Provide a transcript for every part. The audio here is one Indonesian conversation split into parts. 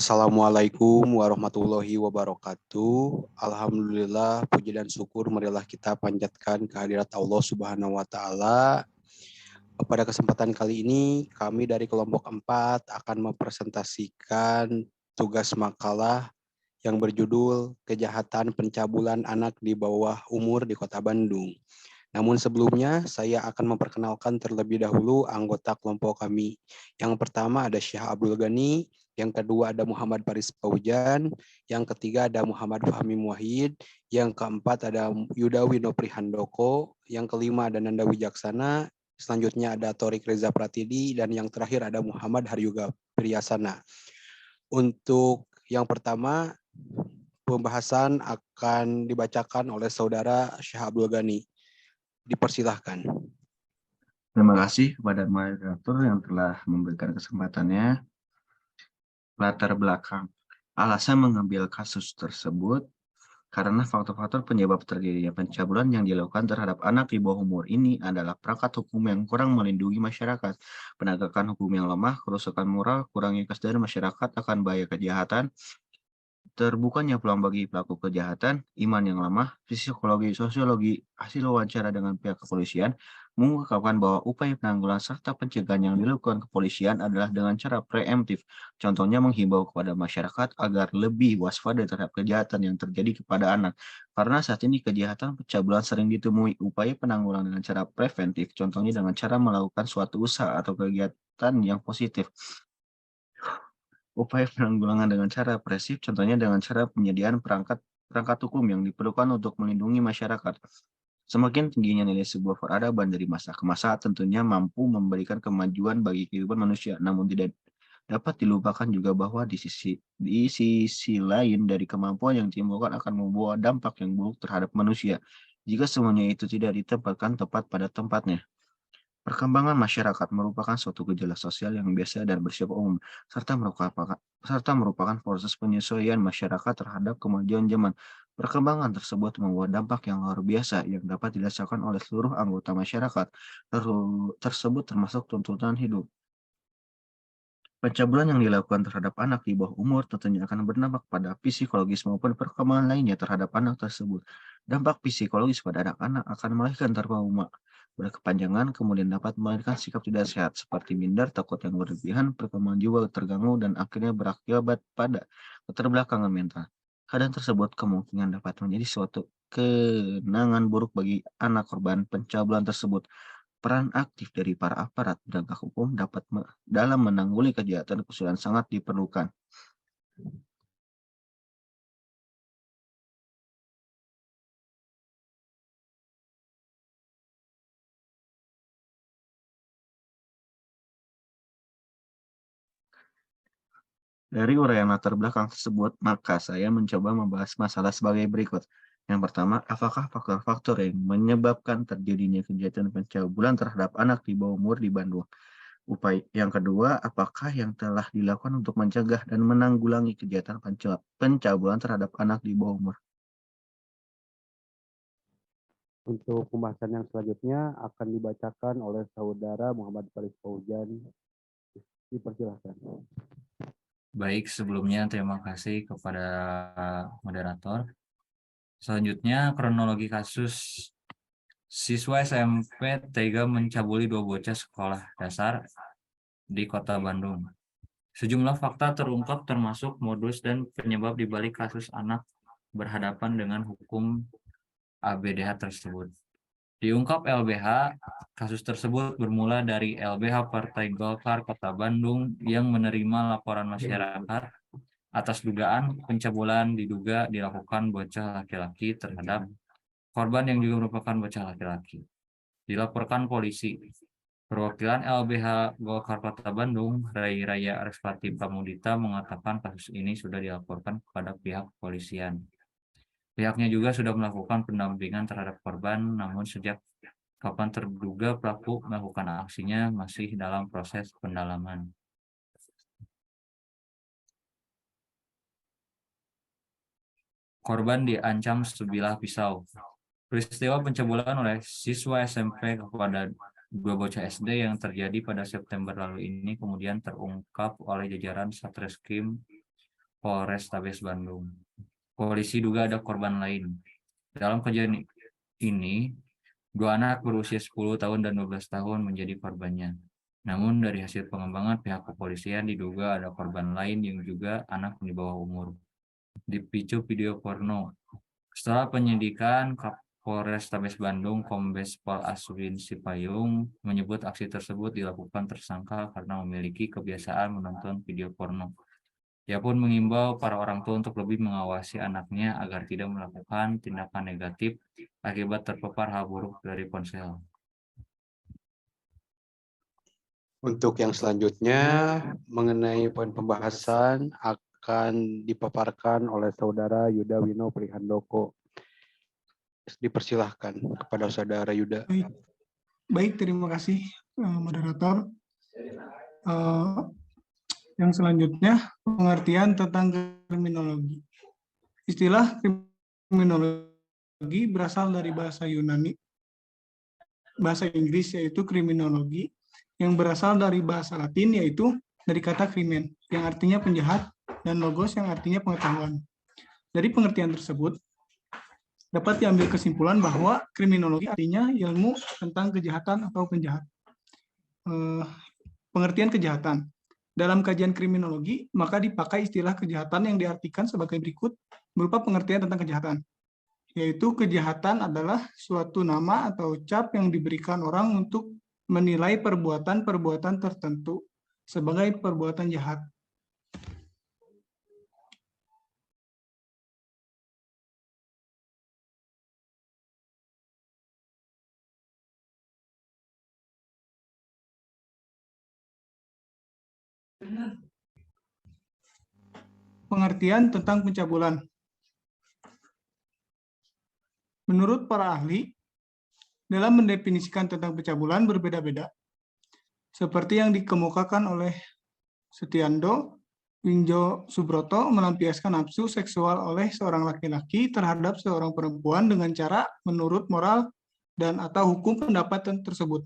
Assalamualaikum warahmatullahi wabarakatuh. Alhamdulillah, puji dan syukur marilah kita panjatkan kehadirat Allah Subhanahu wa taala. Pada kesempatan kali ini, kami dari kelompok 4 akan mempresentasikan tugas makalah yang berjudul Kejahatan Pencabulan Anak di Bawah Umur di Kota Bandung. Namun sebelumnya, saya akan memperkenalkan terlebih dahulu anggota kelompok kami. Yang pertama ada Syekh Abdul Ghani, yang kedua ada Muhammad Faris Paujan, yang ketiga ada Muhammad Fahmi Muwahid, yang keempat ada Yuda Wino Prihandoko, yang kelima ada Nanda Wijaksana, selanjutnya ada Torik Reza Pratidi, dan yang terakhir ada Muhammad Haryuga Priyasana. Untuk yang pertama, pembahasan akan dibacakan oleh saudara Syekh Abdul Ghani. Dipersilahkan. Terima kasih kepada moderator yang telah memberikan kesempatannya. Latar belakang. Alasan mengambil kasus tersebut karena faktor-faktor penyebab terjadinya pencabulan yang dilakukan terhadap anak di bawah umur ini adalah perangkat hukum yang kurang melindungi masyarakat, penegakan hukum yang lemah, kerusakan moral, kurangnya kesadaran masyarakat akan bahaya kejahatan, terbukanya peluang bagi pelaku kejahatan, iman yang lemah, psikologi, sosiologi, hasil wawancara dengan pihak kepolisian mengungkapkan bahwa upaya penanggulangan serta pencegahan yang dilakukan kepolisian adalah dengan cara preemptif. Contohnya menghimbau kepada masyarakat agar lebih waspada terhadap kejahatan yang terjadi kepada anak. Karena saat ini kejahatan pencabulan sering ditemui, upaya penanggulangan dengan cara preventif, contohnya dengan cara melakukan suatu usaha atau kegiatan yang positif. Upaya penanggulangan dengan cara represif, contohnya dengan cara penyediaan perangkat hukum yang diperlukan untuk melindungi masyarakat. Semakin tingginya nilai sebuah peradaban dari masa ke masa tentunya mampu memberikan kemajuan bagi kehidupan manusia, namun tidak dapat dilupakan juga bahwa di sisi lain dari kemampuan yang ditimbulkan akan membawa dampak yang buruk terhadap manusia jika semuanya itu tidak ditempatkan tepat pada tempatnya. Perkembangan masyarakat merupakan suatu gejala sosial yang biasa dan bersifat umum, serta merupakan proses penyesuaian masyarakat terhadap kemajuan zaman. Perkembangan tersebut membawa dampak yang luar biasa yang dapat dirasakan oleh seluruh anggota masyarakat tersebut termasuk tuntutan hidup. Pencabulan yang dilakukan terhadap anak di bawah umur tentunya akan berdampak pada psikologis maupun perkembangan lainnya terhadap anak tersebut. Dampak psikologis pada anak-anak akan melahirkan trauma berkepanjangan, kemudian dapat melahirkan sikap tidak sehat seperti minder, takut yang berlebihan, perkembangan jiwa terganggu, dan akhirnya berakibat pada keterbelakangan mental. Keadaan tersebut kemungkinan dapat menjadi suatu kenangan buruk bagi anak korban pencabulan tersebut. Peran aktif dari para aparat penegak hukum dalam menanggulangi kejahatan kesulitan sangat diperlukan. Dari uraian latar belakang tersebut, maka saya mencoba membahas masalah sebagai berikut. Yang pertama, apakah faktor-faktor yang menyebabkan terjadinya kejahatan pencabulan terhadap anak di bawah umur di Bandung? Yang kedua, apakah yang telah dilakukan untuk mencegah dan menanggulangi kejahatan pencabulan terhadap anak di bawah umur? Untuk pembahasan yang selanjutnya akan dibacakan oleh saudara Muhammad Faris Paujan. Dipersilahkan. Baik, sebelumnya terima kasih kepada moderator. Selanjutnya, kronologi kasus siswa SMP tega mencabuli 2 bocah sekolah dasar di Kota Bandung. Sejumlah fakta terungkap termasuk modus dan penyebab dibalik kasus anak berhadapan dengan hukum ABDH tersebut. Diungkap LBH, kasus tersebut bermula dari LBH Partai Golkar Kota Bandung yang menerima laporan masyarakat atas dugaan pencabulan diduga dilakukan bocah laki-laki terhadap korban yang juga merupakan bocah laki-laki. Dilaporkan polisi. Perwakilan LBH Golkar Kota Bandung, Rai Raya Arespati Pramudita mengatakan kasus ini sudah dilaporkan kepada pihak kepolisian. Pihaknya juga sudah melakukan pendampingan terhadap korban, namun sejak kapan terduga pelaku melakukan aksinya masih dalam proses pendalaman. Korban diancam sebilah pisau. Peristiwa pencabulan oleh siswa SMP kepada 2 bocah SD yang terjadi pada September lalu ini kemudian terungkap oleh jajaran Satreskrim Polrestabes Bandung. Polisi duga ada korban lain. Dalam kejadian ini, 2 anak berusia 10 tahun dan 12 tahun menjadi korbannya. Namun dari hasil pengembangan pihak kepolisian diduga ada korban lain yang juga anak di bawah umur. Dipicu video porno. Setelah penyidikan, Kapolrestabes Bandung Kombes Pol Aswin Sipayung menyebut aksi tersebut dilakukan tersangka karena memiliki kebiasaan menonton video porno. Ia pun mengimbau para orang tua untuk lebih mengawasi anaknya agar tidak melakukan tindakan negatif akibat terpapar hal buruk dari ponsel. Untuk yang selanjutnya mengenai poin pembahasan akan dipaparkan oleh Saudara Yuda Wino Prihandoko. Dipersilahkan kepada Saudara Yuda. Baik, terima kasih moderator. Yang selanjutnya pengertian tentang kriminologi. Istilah kriminologi berasal dari bahasa Yunani, bahasa Inggris yaitu kriminologi, yang berasal dari bahasa Latin yaitu dari kata krimen yang artinya penjahat dan logos yang artinya pengetahuan. Dari pengertian tersebut dapat diambil kesimpulan bahwa kriminologi artinya ilmu tentang kejahatan atau penjahat. Pengertian kejahatan. Dalam kajian kriminologi, maka dipakai istilah kejahatan yang diartikan sebagai berikut berupa pengertian tentang kejahatan. Yaitu kejahatan adalah suatu nama atau cap yang diberikan orang untuk menilai perbuatan-perbuatan tertentu sebagai perbuatan jahat. Pengertian tentang pencabulan. Menurut para ahli, dalam mendefinisikan tentang pencabulan berbeda-beda. Seperti yang dikemukakan oleh Setiando, Winjo Subroto melampiaskan nafsu seksual oleh seorang laki-laki terhadap seorang perempuan dengan cara menurut moral dan atau hukum pendapat tersebut.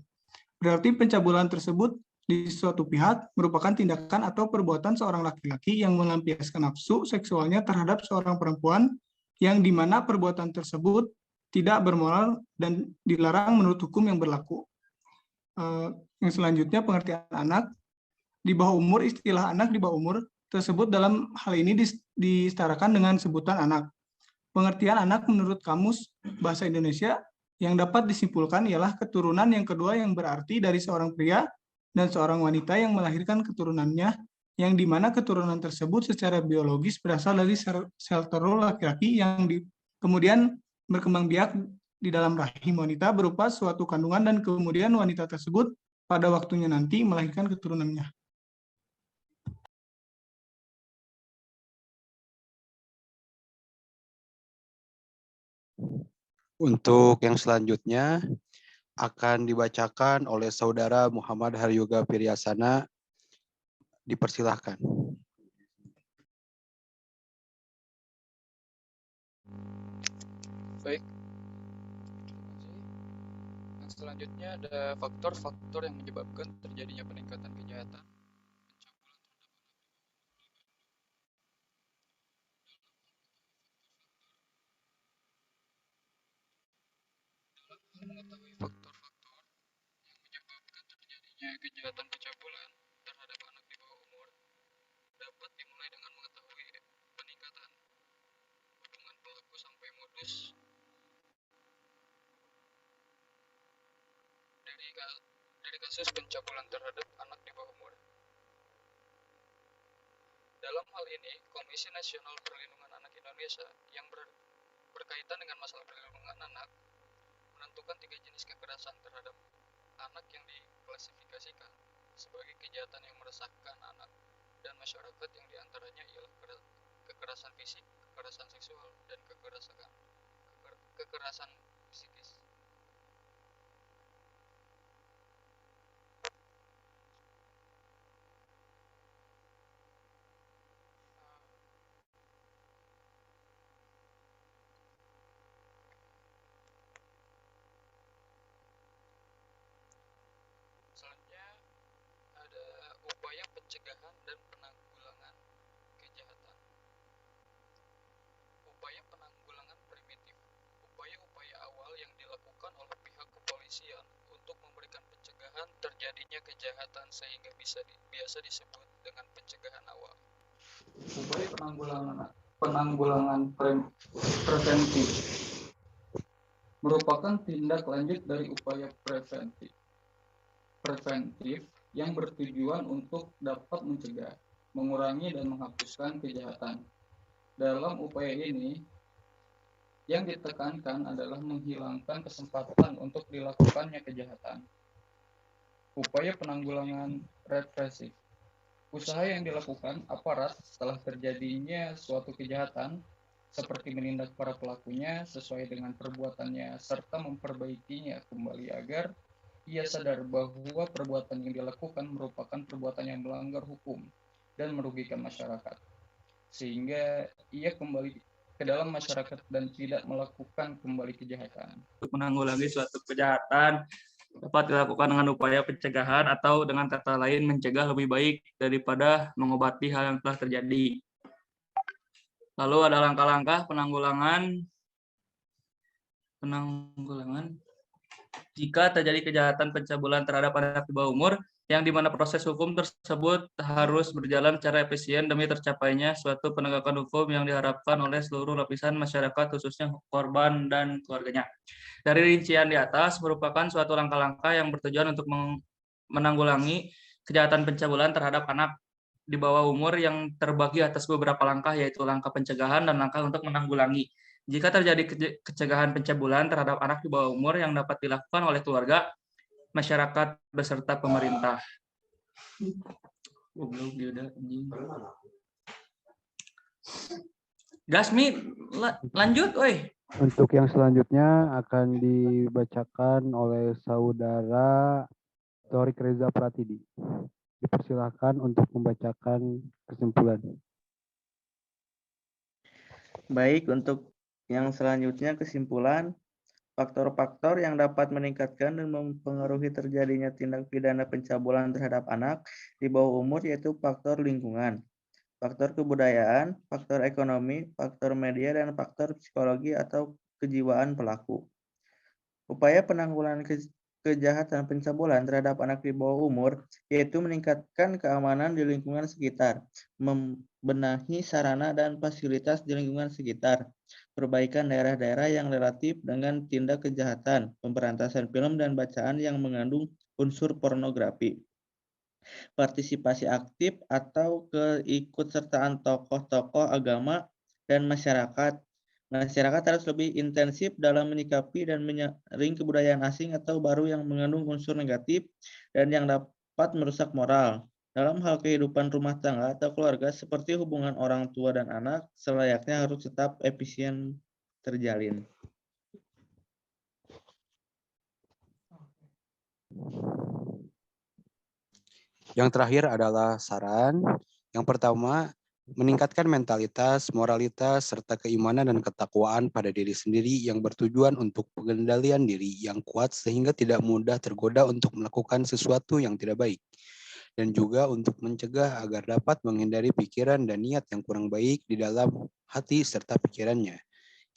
Berarti pencabulan tersebut di suatu pihak merupakan tindakan atau perbuatan seorang laki-laki yang melampiaskan nafsu seksualnya terhadap seorang perempuan yang di mana perbuatan tersebut tidak bermoral dan dilarang menurut hukum yang berlaku. Yang selanjutnya pengertian anak. Di bawah umur, istilah anak di bawah umur tersebut dalam hal ini disetarakan dengan sebutan anak. Pengertian anak menurut Kamus Bahasa Indonesia yang dapat disimpulkan ialah keturunan yang kedua yang berarti dari seorang pria dan seorang wanita yang melahirkan keturunannya, yang dimana keturunan tersebut secara biologis berasal dari sel telur laki-laki yang kemudian berkembang biak di dalam rahim wanita berupa suatu kandungan dan kemudian wanita tersebut pada waktunya nanti melahirkan keturunannya. Untuk yang selanjutnya akan dibacakan oleh Saudara Muhammad Haryoga Piryasana. Dipersilahkan. Baik. Yang selanjutnya ada faktor-faktor yang menyebabkan terjadinya peningkatan kejahatan. Mengetahui faktor-faktor yang menyebabkan terjadinya kejahatan pencabulan terhadap anak di bawah umur dapat dimulai dengan mengetahui peningkatan hubungan pelaku sampai modus dari kasus pencabulan terhadap anak di bawah umur. Dalam hal ini, Komisi Nasional Perlindungan Anak Indonesia yang berkaitan dengan masalah perlindungan anak menentukan 3 jenis kekerasan terhadap anak yang diklasifikasikan sebagai kejahatan yang meresahkan anak dan masyarakat, yang diantaranya ialah kekerasan fisik, kekerasan seksual, dan kekerasan psikis. Selanjutnya ada upaya pencegahan dan penanggulangan kejahatan. kepolisian untuk memberikan pencegahan terjadinya kejahatan sehingga biasa disebut dengan pencegahan awal. Upaya penanggulangan preventif merupakan tindak lanjut dari upaya preventif yang bertujuan untuk dapat mencegah, mengurangi, dan menghapuskan kejahatan. Dalam upaya ini, yang ditekankan adalah menghilangkan kesempatan untuk dilakukannya kejahatan. Upaya penanggulangan represif. Usaha yang dilakukan aparat setelah terjadinya suatu kejahatan, seperti menindak para pelakunya sesuai dengan perbuatannya serta memperbaikinya kembali agar ia sadar bahwa perbuatan yang dilakukan merupakan perbuatan yang melanggar hukum dan merugikan masyarakat, sehingga ia kembali ke dalam masyarakat dan tidak melakukan kembali kejahatan. Untuk menanggulangi suatu kejahatan dapat dilakukan dengan upaya pencegahan atau dengan kata lain mencegah lebih baik daripada mengobati hal yang telah terjadi. Lalu ada langkah-langkah penanggulangan jika terjadi kejahatan pencabulan terhadap anak di bawah umur yang dimana proses hukum tersebut harus berjalan secara efisien demi tercapainya suatu penegakan hukum yang diharapkan oleh seluruh lapisan masyarakat khususnya korban dan keluarganya. Dari rincian di atas merupakan suatu langkah-langkah yang bertujuan untuk menanggulangi kejahatan pencabulan terhadap anak di bawah umur yang terbagi atas beberapa langkah, yaitu langkah pencegahan dan langkah untuk menanggulangi. Jika terjadi pencegahan pencabulan terhadap anak di bawah umur yang dapat dilakukan oleh keluarga, masyarakat beserta pemerintah. Gasmi, lanjut, oi. Untuk yang selanjutnya akan dibacakan oleh Saudara Torik Reza Pratidi. Dipersilahkan untuk membacakan kesimpulan. Baik, untuk yang selanjutnya kesimpulan, faktor-faktor yang dapat meningkatkan dan mempengaruhi terjadinya tindak pidana pencabulan terhadap anak di bawah umur yaitu faktor lingkungan, faktor kebudayaan, faktor ekonomi, faktor media, dan faktor psikologi atau kejiwaan pelaku. Upaya penanggulangan kejahatan pencabulan terhadap anak di bawah umur yaitu meningkatkan keamanan di lingkungan sekitar, membenahi sarana dan fasilitas di lingkungan sekitar, perbaikan daerah-daerah yang relatif dengan tindak kejahatan, pemberantasan film dan bacaan yang mengandung unsur pornografi, partisipasi aktif atau keikutsertaan tokoh-tokoh agama dan masyarakat. Masyarakat harus lebih intensif dalam menyikapi dan menyaring kebudayaan asing atau baru yang mengandung unsur negatif dan yang dapat merusak moral. Dalam hal kehidupan rumah tangga atau keluarga seperti hubungan orang tua dan anak, selayaknya harus tetap efisien terjalin. Yang terakhir adalah saran. Yang pertama, meningkatkan mentalitas, moralitas, serta keimanan dan ketakwaan pada diri sendiri yang bertujuan untuk pengendalian diri yang kuat sehingga tidak mudah tergoda untuk melakukan sesuatu yang tidak baik. Dan juga untuk mencegah agar dapat menghindari pikiran dan niat yang kurang baik di dalam hati serta pikirannya.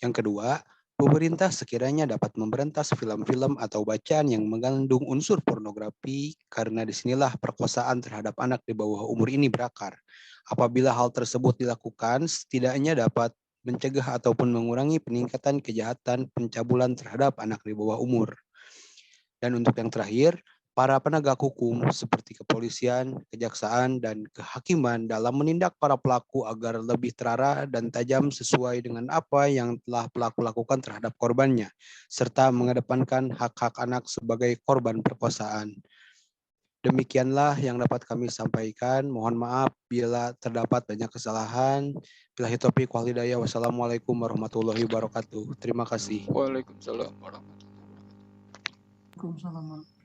Yang kedua, pemerintah sekiranya dapat memberantas film-film atau bacaan yang mengandung unsur pornografi karena disinilah perkosaan terhadap anak di bawah umur ini berakar. Apabila hal tersebut dilakukan, setidaknya dapat mencegah ataupun mengurangi peningkatan kejahatan pencabulan terhadap anak di bawah umur. Dan untuk yang terakhir, para penegak hukum seperti kepolisian, kejaksaan, dan kehakiman dalam menindak para pelaku agar lebih terarah dan tajam sesuai dengan apa yang telah pelaku lakukan terhadap korbannya, serta mengedepankan hak-hak anak sebagai korban perkosaan. Demikianlah yang dapat kami sampaikan. Mohon maaf bila terdapat banyak kesalahan. Billahi taufiq wal hidayah. Wassalamualaikum warahmatullahi wabarakatuh. Terima kasih. Waalaikumsalam warahmatullahi wabarakatuh. Waalaikumsalam.